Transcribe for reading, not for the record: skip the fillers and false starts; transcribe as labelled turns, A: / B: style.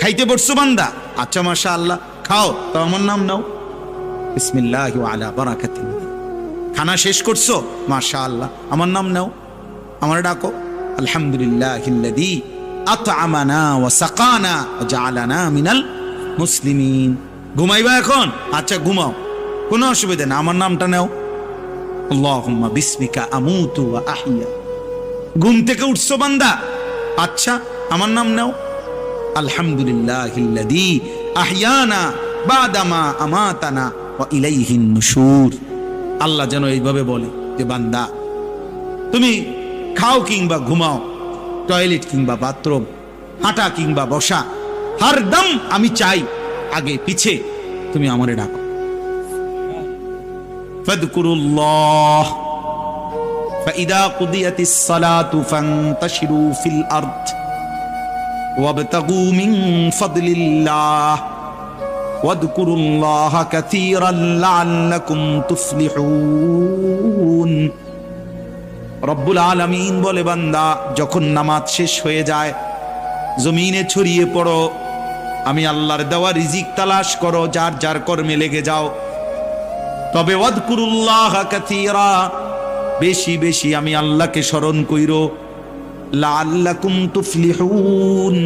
A: খাইতে বসছো বান্দা, আচ্ছা মাশাআল্লাহ খাও, তো আমার নাম নাও, বিসমিল্লাহি ওয়া আলা বারাকাতিল্লাহ। খানা শেষ করছো, মাশাআল্লাহ আমার নাম নাও, আমার ডাকো, আলহামদুলিল্লাহিল্লাযী আত'আমানা ওয়া সাকানা ওয়া জাআলানা মিনাল মুসলিমিন। ঘুমাইবা এখন, আচ্ছা ঘুমাও, কোনো অসুবিধা না, আমার নামটা নাও, আল্লাহুম্মা বিসমিকা আমুতু ওয়া আহইয়া। ঘুম থেকে উঠছো বান্দা, আচ্ছা আমার নাম নাও, আলহামদুলিল্লাহিল্লাযী আহইয়ানা বাদামা আমাতানা ওয়া ইলাইহিন নুশুর। আল্লাহ যেন এইভাবে বলে যে বান্দা তুমি খাও কিংবা ঘুমাও, টয়লেট কিংবা বাথরুম, হাঁটা কিংবা বসা, হরদম আমি চাই আগে পিছে তুমি আমারে ডাকো। ফাযকুরুল্লাহ ফাইদা কুদিয়াতিস সালাতু ফান্তাশিরু ফিল আরদ ওয়াবতাগু মিন ফাদলিল্লাহ ওয়াযকুরুল্লাহ কাসীরান লাআল্লাকুম তুফলিহুন। রব্বুল আলামিন বলে বান্দা যখন নামাজ শেষ হয়ে যায় জমিনে ছড়িয়ে পড়ো, আমি আল্লাহর দেওয়া রিজিক তালাশ করো, যার যার কর্মে লেগে যাও, তবে ওয়াযকুরুল্লাহ কাসীরা, বেশি বেশি আমি আল্লাহকে স্মরণ কইরো, লাআল্লাকুম তুফলিহুন,